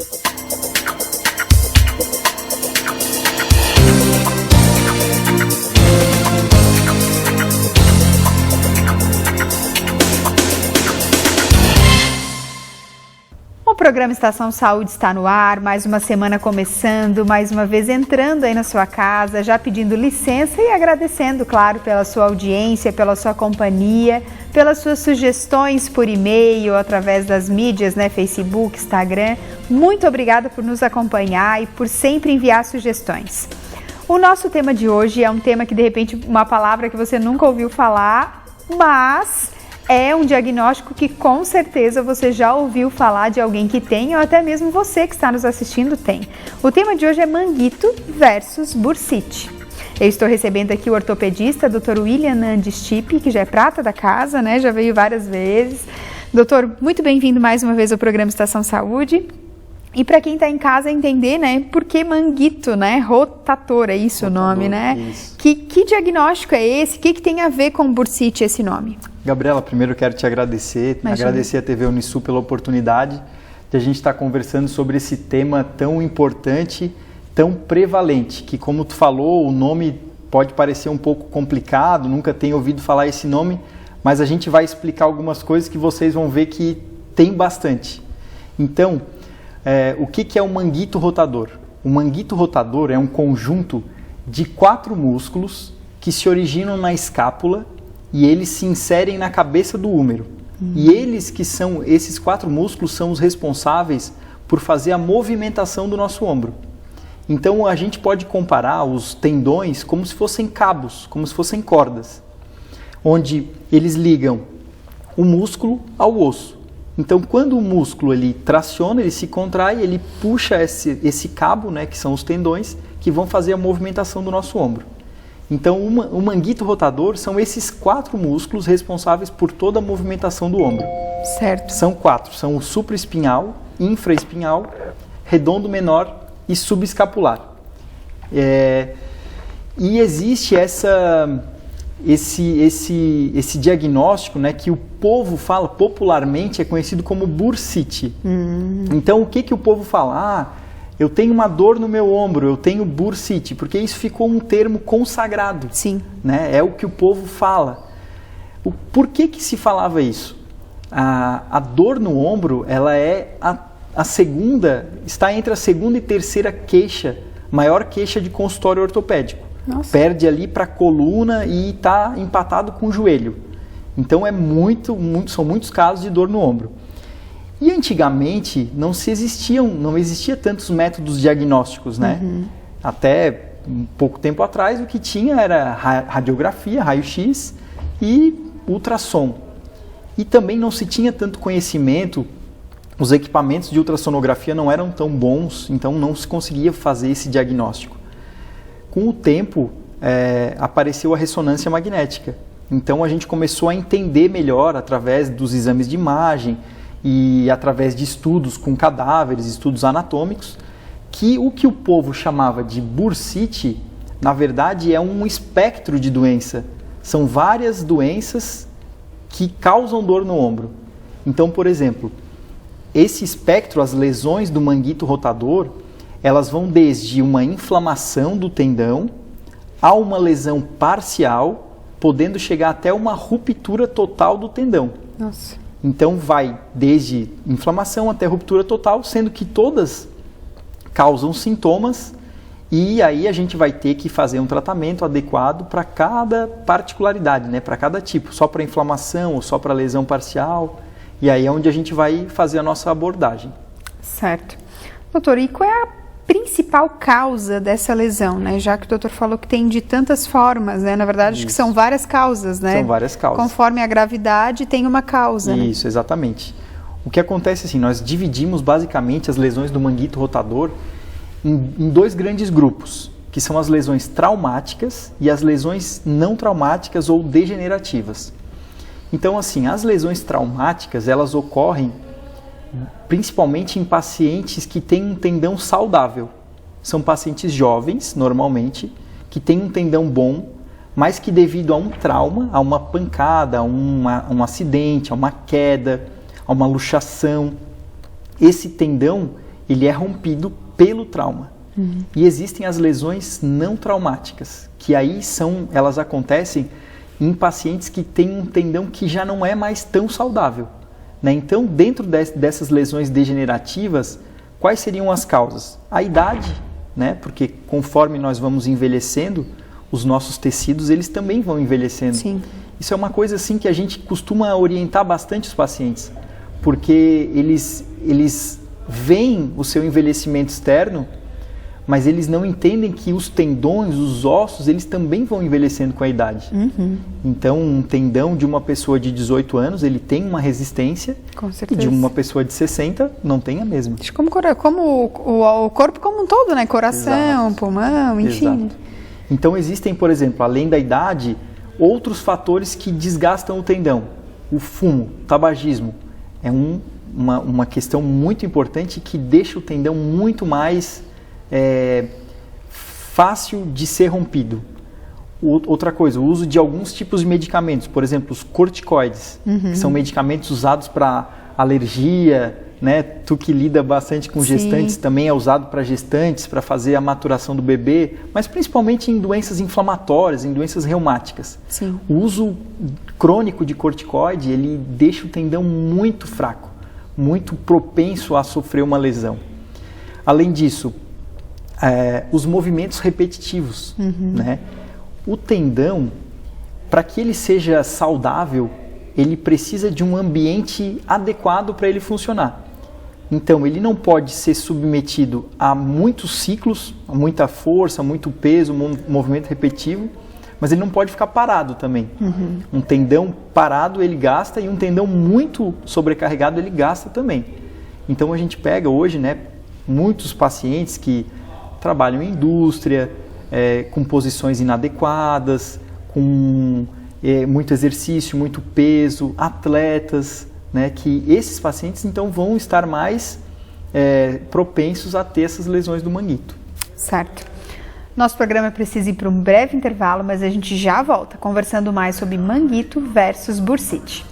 O programa Estação Saúde está no ar, mais uma semana começando, mais uma vez entrando aí na sua casa, já pedindo licença e agradecendo, claro, pela sua audiência, pela sua companhia, pelas suas sugestões por e-mail, através das mídias, né, Facebook, Instagram. Muito obrigada por nos acompanhar e por sempre enviar sugestões. O nosso tema de hoje é um tema que, de repente, uma palavra que você nunca ouviu falar, mas é um diagnóstico que com certeza você já ouviu falar de alguém que tem, ou até mesmo você que está nos assistindo tem. O tema de hoje é manguito versus bursite. Eu estou recebendo aqui o ortopedista, Dr. William Nandes Stipe, que já é prata da casa, né? Já veio várias vezes. Doutor, muito bem-vindo mais uma vez ao programa Estação Saúde. E para quem está em casa entender, né, por que manguito, né, rotator, é isso o nome, né? Isso. Que diagnóstico é esse? O que tem a ver com bursite esse nome? Gabriela, primeiro eu quero te agradecer, agradecer a TV Unisul pela oportunidade de a gente estar conversando sobre esse tema tão importante, tão prevalente, que como tu falou, o nome pode parecer um pouco complicado, nunca tenho ouvido falar esse nome, mas a gente vai explicar algumas coisas que vocês vão ver que tem bastante. Então, o que é o manguito rotador? O manguito rotador é um conjunto de 4 músculos que se originam na escápula e eles se inserem na cabeça do húmero. E esses 4 músculos são os responsáveis por fazer a movimentação do nosso ombro. Então a gente pode comparar os tendões como se fossem cabos, como se fossem cordas, onde eles ligam o músculo ao osso. Então, quando o músculo ele traciona, ele se contrai, ele puxa esse cabo, né, que são os tendões, que vão fazer a movimentação do nosso ombro. Então, o manguito rotador são esses 4 músculos responsáveis por toda a movimentação do ombro. Certo. São 4, são o supraespinhal, infraespinhal, redondo menor e subescapular. E existe esse diagnóstico, né, que o povo fala popularmente, é conhecido como bursite. Então o que o povo fala? Eu tenho uma dor no meu ombro, eu tenho bursite, porque isso ficou um termo consagrado. Sim. Né? É o que o povo fala. Por que se falava isso? A dor no ombro, ela é a segunda, está entre a segunda e terceira queixa, maior queixa de consultório ortopédico. Nossa. Perde ali para a coluna e está empatado com o joelho. Então são muitos casos de dor no ombro. E antigamente não existia tantos métodos diagnósticos, né? Até um pouco tempo atrás o que tinha era radiografia, raio-x e ultrassom. E também não se tinha tanto conhecimento, os equipamentos de ultrassonografia não eram tão bons, então não se conseguia fazer esse diagnóstico. Com o tempo, apareceu a ressonância magnética. Então, a gente começou a entender melhor, através dos exames de imagem e através de estudos com cadáveres, estudos anatômicos, que o povo chamava de bursite, na verdade, é um espectro de doença. São várias doenças que causam dor no ombro. Então, por exemplo, esse espectro, as lesões do manguito rotador, elas vão desde uma inflamação do tendão a uma lesão parcial, podendo chegar até uma ruptura total do tendão. Nossa. Então vai desde inflamação até ruptura total, sendo que todas causam sintomas e aí a gente vai ter que fazer um tratamento adequado para cada particularidade, né? Para cada tipo, só para inflamação ou só para lesão parcial, e aí é onde a gente vai fazer a nossa abordagem. Certo. Doutor, e qual é a principal causa dessa lesão, né? Já que o doutor falou que tem de tantas formas, né? Na verdade, acho que são várias causas, né? São várias causas. Conforme a gravidade, tem uma causa, né? Isso, exatamente. O que acontece assim, nós dividimos basicamente as lesões do manguito rotador em 2 grandes grupos, que são as lesões traumáticas e as lesões não traumáticas ou degenerativas. Então, assim, as lesões traumáticas, elas ocorrem principalmente em pacientes que têm um tendão saudável. São pacientes jovens, normalmente, que têm um tendão bom, mas que devido a um trauma, a uma pancada, a um acidente, a uma queda, a uma luxação, esse tendão ele é rompido pelo trauma. E existem as lesões não traumáticas, que aí elas acontecem em pacientes que têm um tendão que já não é mais tão saudável, né? Então, dentro dessas lesões degenerativas, quais seriam as causas? A idade, né? Porque conforme nós vamos envelhecendo, os nossos tecidos eles também vão envelhecendo. Sim. Isso é uma coisa assim que a gente costuma orientar bastante os pacientes, porque eles veem o seu envelhecimento externo, mas eles não entendem que os tendões, os ossos, eles também vão envelhecendo com a idade. Então, um tendão de uma pessoa de 18 anos, ele tem uma resistência, Com certeza. e de uma pessoa de 60 não tem a mesma. Como o corpo como um todo, né? Coração, Exato. pulmão, enfim. Exato. Então, existem, por exemplo, além da idade, outros fatores que desgastam o tendão. O fumo, o tabagismo, é uma questão muito importante que deixa o tendão muito mais fácil de ser rompido. Outra coisa, o uso de alguns tipos de medicamentos, por exemplo, os corticoides, que são medicamentos usados para alergia, né? Tu que lida bastante com gestantes, também é usado para gestantes, para fazer a maturação do bebê, mas principalmente em doenças inflamatórias, em doenças reumáticas. Sim. O uso crônico de corticoide, ele deixa o tendão muito fraco, muito propenso a sofrer uma lesão. Além disso, os movimentos repetitivos, né? O tendão, para que ele seja saudável, ele precisa de um ambiente adequado para ele funcionar. Então, ele não pode ser submetido a muitos ciclos, a muita força, muito peso, movimento repetitivo, mas ele não pode ficar parado também. Um tendão parado ele gasta e um tendão muito sobrecarregado ele gasta também. Então, a gente pega hoje, né, muitos pacientes que trabalham em indústria, com posições inadequadas, com muito exercício, muito peso, atletas, né, que esses pacientes então vão estar mais propensos a ter essas lesões do manguito. Certo. Nosso programa precisa ir para um breve intervalo, mas a gente já volta conversando mais sobre manguito versus bursite.